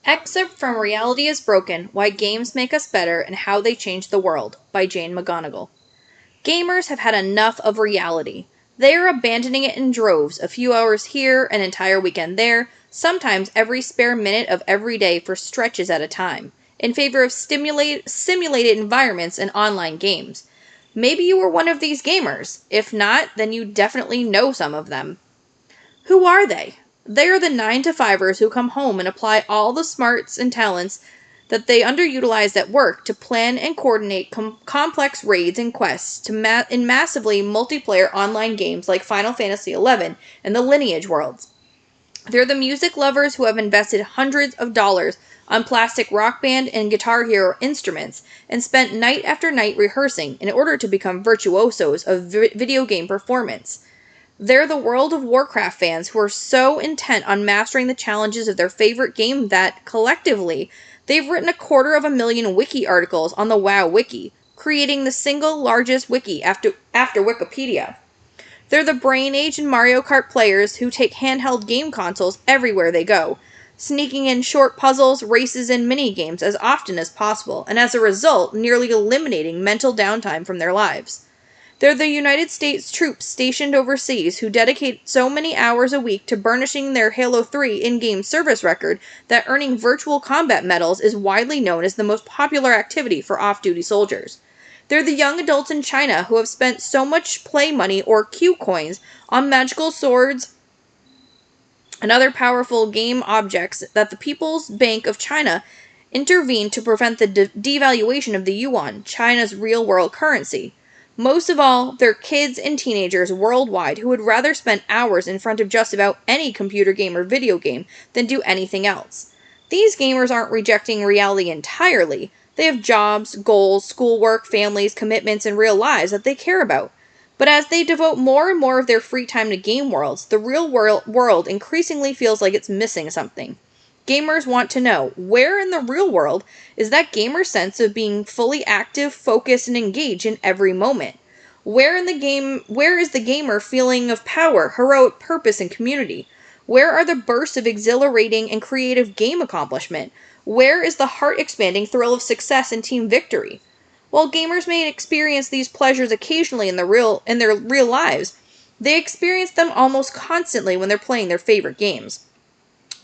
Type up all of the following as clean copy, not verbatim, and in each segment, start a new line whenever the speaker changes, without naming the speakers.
Excerpt from Reality is Broken, Why Games Make Us Better and How They Change the World by Jane McGonigal. Gamers have had enough of reality. They are abandoning it in droves, a few hours here, an entire weekend there, sometimes every spare minute of every day for stretches at a time, in favor of simulated environments and online games. Maybe you were one of these gamers. If not, then you definitely know some of them. Who are they? They are the 9 to 5ers who come home and apply all the smarts and talents that they underutilized at work to plan and coordinate complex raids and quests in massively multiplayer online games like Final Fantasy XI and the Lineage worlds. They're the music lovers who have invested hundreds of dollars on plastic Rock Band and Guitar Hero instruments and spent night after night rehearsing in order to become virtuosos of video game performance. They're the World of Warcraft fans who are so intent on mastering the challenges of their favorite game that, collectively, they've written 250,000 wiki articles on the WoW Wiki, creating the single largest wiki after Wikipedia. They're the Brain Age and Mario Kart players who take handheld game consoles everywhere they go, sneaking in short puzzles, races, and mini-games as often as possible, and as a result, nearly eliminating mental downtime from their lives. They're the United States troops stationed overseas who dedicate so many hours a week to burnishing their Halo 3 in-game service record that earning virtual combat medals is widely known as the most popular activity for off-duty soldiers. They're the young adults in China who have spent so much play money or Q coins on magical swords and other powerful game objects that the People's Bank of China intervened to prevent the devaluation of the yuan, China's real-world currency. Most of all, they're kids and teenagers worldwide who would rather spend hours in front of just about any computer game or video game than do anything else. These gamers aren't rejecting reality entirely. They have jobs, goals, schoolwork, families, commitments, and real lives that they care about. But as they devote more and more of their free time to game worlds, the real world increasingly feels like it's missing something. Gamers want to know, where in the real world is that gamer sense of being fully active, focused, and engaged in every moment? Where is the gamer feeling of power, heroic purpose, and community? Where are the bursts of exhilarating and creative game accomplishment? Where is the heart-expanding thrill of success and team victory? While gamers may experience these pleasures occasionally in their real lives, they experience them almost constantly when they're playing their favorite games.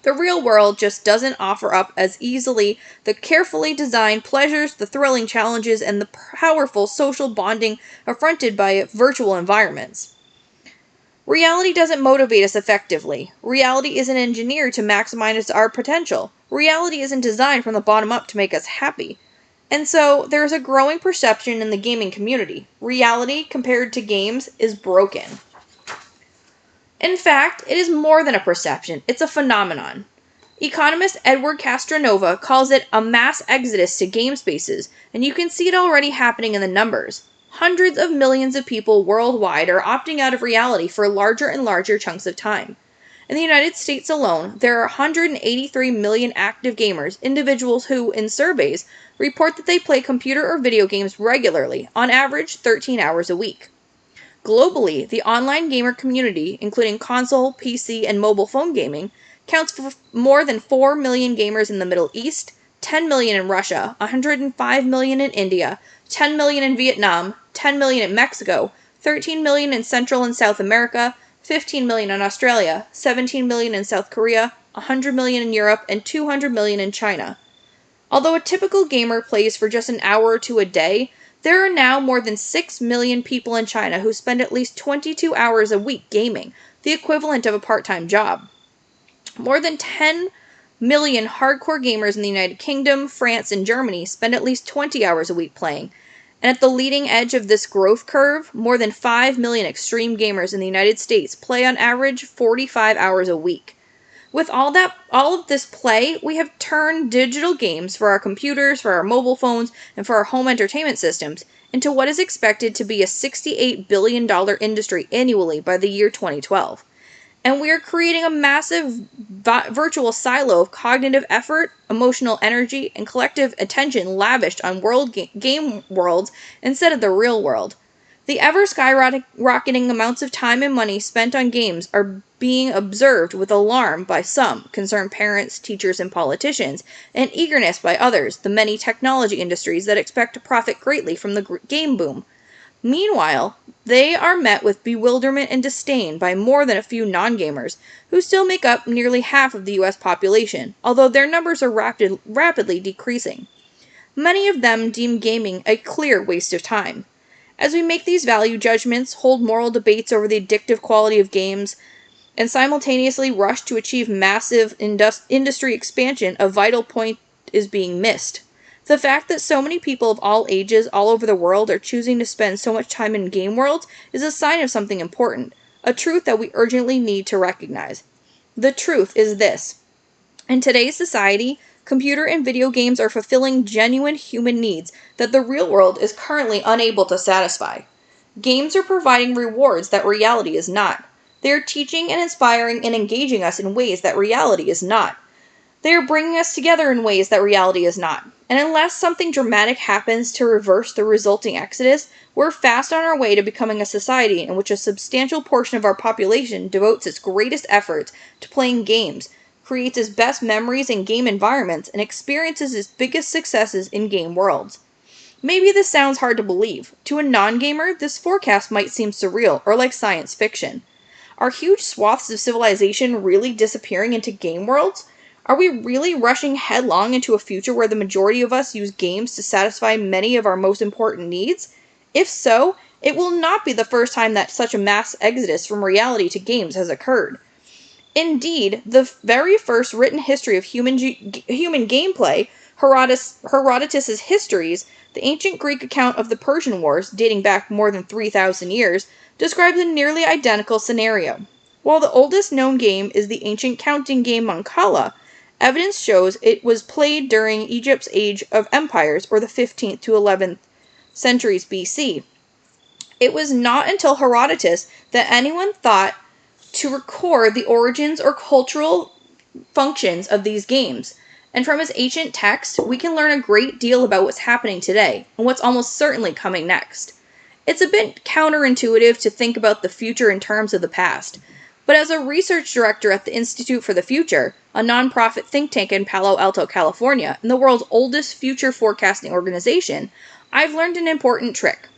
The real world just doesn't offer up as easily the carefully designed pleasures, the thrilling challenges, and the powerful social bonding affronted by virtual environments. Reality doesn't motivate us effectively. Reality isn't engineered to maximize our potential. Reality isn't designed from the bottom up to make us happy. And so, there is a growing perception in the gaming community. Reality, compared to games, is broken. In fact, it is more than a perception, it's a phenomenon. Economist Edward Castronova calls it a mass exodus to game spaces, and you can see it already happening in the numbers. Hundreds of millions of people worldwide are opting out of reality for larger and larger chunks of time. In the United States alone, there are 183 million active gamers, individuals who, in surveys, report that they play computer or video games regularly, on average 13 hours a week. Globally, the online gamer community, including console, PC, and mobile phone gaming, counts for more than 4 million gamers in the Middle East, 10 million in Russia, 105 million in India, 10 million in Vietnam, 10 million in Mexico, 13 million in Central and South America, 15 million in Australia, 17 million in South Korea, 100 million in Europe, and 200 million in China. Although a typical gamer plays for just an hour or two a day, there are now more than 6 million people in China who spend at least 22 hours a week gaming, the equivalent of a part-time job. More than 10 million hardcore gamers in the United Kingdom, France, and Germany spend at least 20 hours a week playing. And at the leading edge of this growth curve, more than 5 million extreme gamers in the United States play on average 45 hours a week. With all of this play, we have turned digital games for our computers, for our mobile phones, and for our home entertainment systems into what is expected to be a $68 billion industry annually by the year 2012. And we are creating a massive virtual silo of cognitive effort, emotional energy, and collective attention lavished on game worlds instead of the real world. The ever-skyrocketing amounts of time and money spent on games are being observed with alarm by some, concerned parents, teachers, and politicians, and eagerness by others, the many technology industries that expect to profit greatly from the game boom. Meanwhile, they are met with bewilderment and disdain by more than a few non-gamers, who still make up nearly half of the US population, although their numbers are rapidly decreasing. Many of them deem gaming a clear waste of time. As we make these value judgments, hold moral debates over the addictive quality of games, and simultaneously rush to achieve massive industry expansion, a vital point is being missed. The fact that so many people of all ages all over the world are choosing to spend so much time in game worlds is a sign of something important, a truth that we urgently need to recognize. The truth is this. In today's society, computer and video games are fulfilling genuine human needs that the real world is currently unable to satisfy. Games are providing rewards that reality is not. They are teaching and inspiring and engaging us in ways that reality is not. They are bringing us together in ways that reality is not. And unless something dramatic happens to reverse the resulting exodus, we're fast on our way to becoming a society in which a substantial portion of our population devotes its greatest efforts to playing games, creates its best memories in game environments, and experiences its biggest successes in game worlds. Maybe this sounds hard to believe. To a non-gamer, this forecast might seem surreal or like science fiction. Are huge swaths of civilization really disappearing into game worlds? Are we really rushing headlong into a future where the majority of us use games to satisfy many of our most important needs? If so, it will not be the first time that such a mass exodus from reality to games has occurred. Indeed, the very first written history of human gameplay, Herodotus' Histories, the ancient Greek account of the Persian Wars, dating back more than 3,000 years, describes a nearly identical scenario. While the oldest known game is the ancient counting game Mancala, evidence shows it was played during Egypt's Age of Empires, or the 15th to 11th centuries BC. It was not until Herodotus that anyone thought to record the origins or cultural functions of these games. And from his ancient texts, we can learn a great deal about what's happening today and what's almost certainly coming next. It's a bit counterintuitive to think about the future in terms of the past, but as a research director at the Institute for the Future, a nonprofit think tank in Palo Alto, California, and the world's oldest future forecasting organization, I've learned an important trick.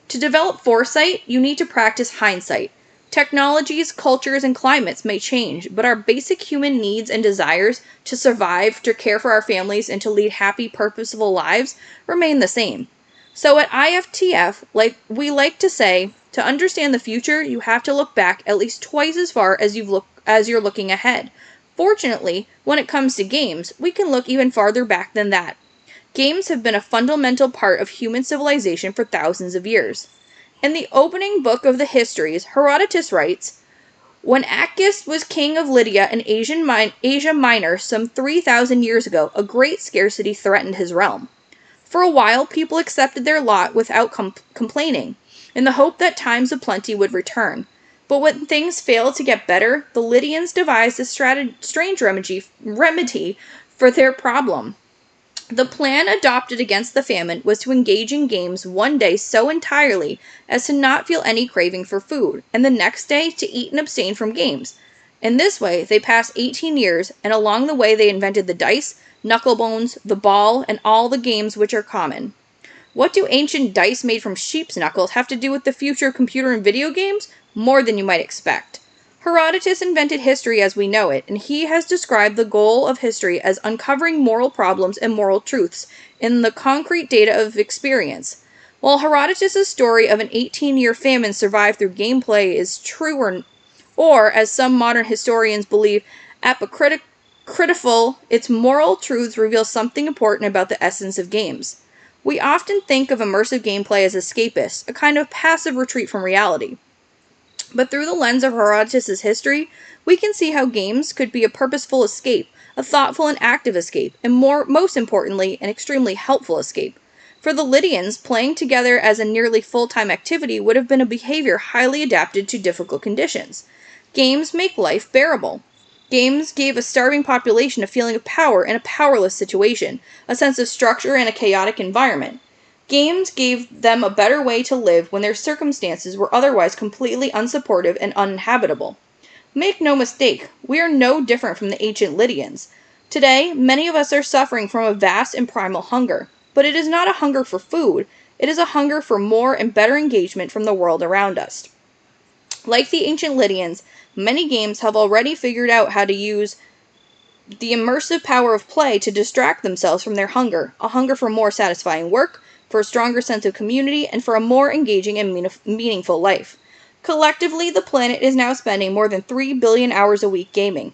To develop foresight, you need to practice hindsight. Technologies, cultures, and climates may change, but our basic human needs and desires to survive, to care for our families, and to lead happy, purposeful lives remain the same. So at IFTF, we like to say, to understand the future, you have to look back at least twice as far as you're looking ahead. Fortunately, when it comes to games, we can look even farther back than that. Games have been a fundamental part of human civilization for thousands of years. In the opening book of the Histories, Herodotus writes, "When Achistus was king of Lydia and Asia Minor some 3,000 years ago, a great scarcity threatened his realm. For a while, people accepted their lot without complaining, in the hope that times of plenty would return. But when things failed to get better, the Lydians devised a strange remedy for their problem. The plan adopted against the famine was to engage in games one day so entirely as to not feel any craving for food, and the next day to eat and abstain from games. In this way, they passed 18 years, and along the way they invented the dice, knucklebones, the ball, and all the games which are common. What do ancient dice made from sheep's knuckles have to do with the future of computer and video games? More than you might expect. Herodotus invented history as we know it, and he has described the goal of history as uncovering moral problems and moral truths in the concrete data of experience. While Herodotus' story of an 18-year famine survived through gameplay is true, or as some modern historians believe, apocryphal, its moral truths reveal something important about the essence of games. We often think of immersive gameplay as escapist, a kind of passive retreat from reality. But through the lens of Herodotus' history, we can see how games could be a purposeful escape, a thoughtful and active escape, and most importantly, an extremely helpful escape. For the Lydians, playing together as a nearly full-time activity would have been a behavior highly adapted to difficult conditions. Games make life bearable. Games gave a starving population a feeling of power in a powerless situation, a sense of structure in a chaotic environment. Games gave them a better way to live when their circumstances were otherwise completely unsupportive and uninhabitable. Make no mistake, we are no different from the ancient Lydians. Today, many of us are suffering from a vast and primal hunger, but it is not a hunger for food, it is a hunger for more and better engagement from the world around us. Like the ancient Lydians, many games have already figured out how to use the immersive power of play to distract themselves from their hunger, a hunger for more satisfying work, for a stronger sense of community, and for a more engaging and meaningful life. Collectively, the planet is now spending more than 3 billion hours a week gaming.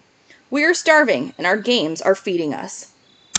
We are starving, and our games are feeding us.